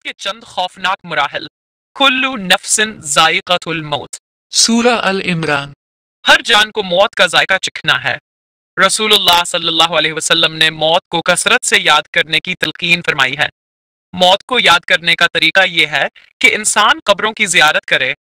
हालात के चंद खौफनाक मराहल। कुल्लु नफ्सिन ज़ाइक़तुल मौत। सूरह अल इमरान। हर जान को मौत का जायका चखना है। रसूलुल्लाह सल्लल्लाहु अलैहि वसल्लम ने मौत को कसरत से याद करने की तलकीन फरमाई है। मौत को याद करने का तरीका यह है कि इंसान कब्रों की ज़ियारत करे,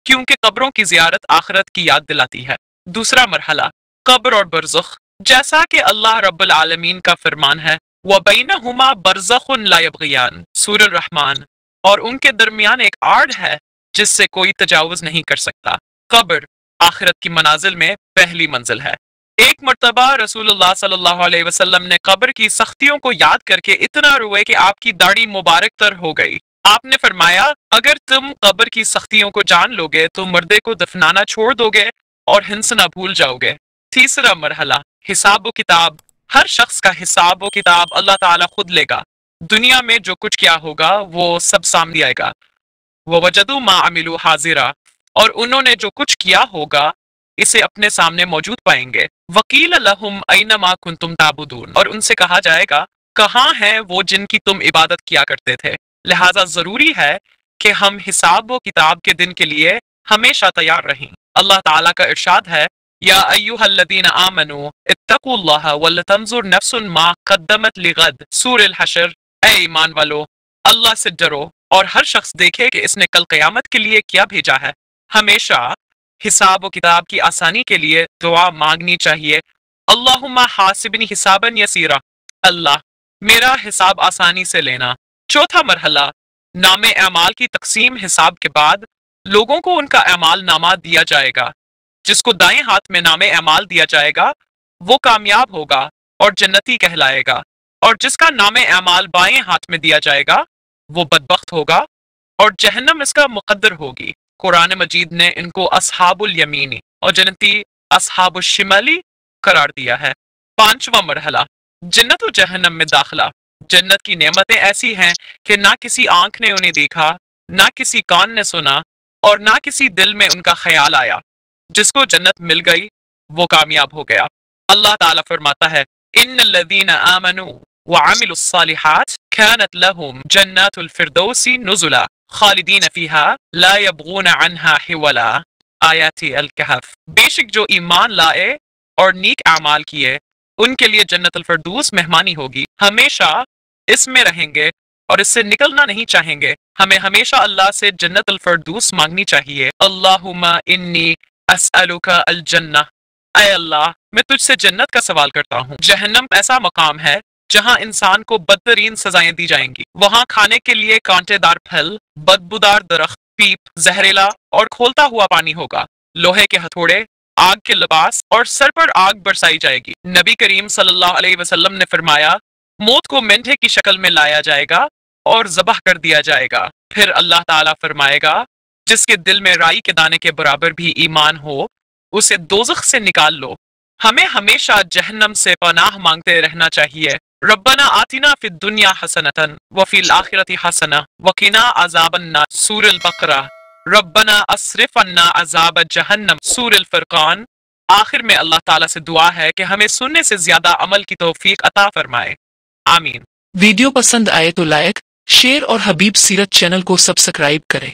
क्योंकि कब्रों की ज़ियारत आखिरत की याद दिलाती है। दूसरा मरहला कब्र और बरज़ख। जैसा कि अल्लाह रब्बुल आलमीन का फरमान है, व बैनहुमा बरज़खुन ला यबग़ियान, सूरह रहमान, और उनके दरमियान एक आड़ है जिससे कोई तजावुज़ नहीं कर सकता। कब्र आखिरत की मनाजिल में पहली मंजिल है। एक मर्तबा रसूलुल्लाह सल्लल्लाहु अलैहि वसल्लम ने कब्र की सख्तियों को याद करके इतना रोए कि आपकी दाढ़ी मुबारक तर हो गई। आपने फरमाया, अगर तुम कब्र की सख्तियों को जान लोगे तो मुर्दे को दफनाना छोड़ दोगे और हिंसना भूल जाओगे। तीसरा मरहला हिसाब व किताब। हर शख्स का हिसाब व किताब अल्लाह ताला खुद लेगा। दुनिया में जो कुछ किया होगा वो सब सामने आएगा। वजदू मा अमिलू हाजिरा, और उन्होंने जो कुछ किया होगा इसे अपने सामने मौजूद पाएंगे। वकील लहुम ऐना मा कुंतुम ताबुदून, और उनसे कहा जाएगा, कहाँ हैं वो जिनकी तुम इबादत किया करते थे। लिहाजा जरूरी है कि हम हिसाब व किताब के दिन के लिए हमेशा तैयार रहें। अल्लाह ताला का इरशाद है, या अय्युहल्लज़ीना आमनू इत्तक़ुल्लाह वलतंजुर नफ्सुन मा क़द्दमत लिगद, सूरह हशर। ऐ ईमान वालो, अल्लाह से डरो और हर शख्स देखे कि इसने कल क़यामत के लिए क्या भेजा है। हमेशा हिसाब व किताब की आसानी के लिए दुआ मांगनी चाहिए। अल्लाहुम्मा हासिबनी हिसाबन यसीरा, अल्लाह मेरा हिसाब आसानी से लेना। चौथा मरहला नामे अमाल की तकसीम। हिसाब के बाद लोगों को उनका अमाल नामा दिया जाएगा। जिसको दाएं हाथ में नामे अमाल दिया जाएगा वो कामयाब होगा और जन्नती कहलाएगा, और जिसका नामे अमाल बाएं हाथ में दिया जाएगा वो बदबख्त होगा और जहन्नम इसका मुकद्दर होगी। कुरान मजीद ने इनको असहाबुल यमीनी और जन्नती असहाबुल शिमाली करार दिया है। पांचवा मरहला जन्नत और जहन्नम में दाखिला। जन्नत की नेमतें ऐसी हैं कि ना किसी आंख ने उन्हें देखा, ना किसी कान ने सुना, और ना किसी दिल में उनका ख्याल आया। जिसको जन्नत मिल गई वो कामयाब हो गया। अल्लाह ताला फरमाता है, इन्नल्लज़ीना आमनू व अमिलुस्सालिहात कानत लहुम जन्नातुल फिरदौसी नुज़ुला खालिदीन फीहा ला यबगून अन्हा हिवला। आयती अल कहफ। बेशक जो ईमान लाए और नेक अमाल किए उनके लिए जन्नतुल फिरदौस मेहमानी होगी, हमेशा इसमें रहेंगे और इससे निकलना नहीं चाहेंगे। हमें हमेशा अल्लाह से जन्नतुल फिरदौस मांगनी चाहिए। अल्लाहुम्मा इन्नी अस्अलुका अल जन्नह, ऐ अल्लाह मैं तुझसे जन्नत का सवाल करता हूँ। जहन्नम ऐसा मकाम है जहाँ इंसान को बदतरीन सजाएं दी जाएंगी। वहाँ खाने के लिए कांटेदार फल, बदबूदार दरख्त, पीप, जहरीला और खोलता हुआ पानी होगा। लोहे के हथौड़े, आग के लिबास और सर पर आग बरसाई जाएगी। नबी करीम सल्लल्लाहु अलैहि वसल्लम ने फरमाया, मौत को मेंढे की शक्ल में लाया जाएगा और ज़बह कर दिया जाएगा। फिर अल्लाह ताला फरमाएगा, जिसके दिल में राई के दाने के बराबर भी ईमान हो उसे दोज़ख से निकाल लो। हमें हमेशा जहन्नम से पनाह मांगते रहना चाहिए। रब्बना आतिना फिद दुनिया हसनतन व फिल आखिरति हसना व क़िना अज़ाबन्नार, सूरह बकरा। रब्बना अस्रिफ अन्ना अज़ाब जहन्नम, सूरह फुरक़ान। आखिर में अल्लाह ताला से दुआ है कि हमें सुनने से ज्यादा अमल की तौफीक अता फरमाए। आमीन। वीडियो पसंद आए तो लाइक, शेयर और हबीब सीरत चैनल को सब्सक्राइब करें।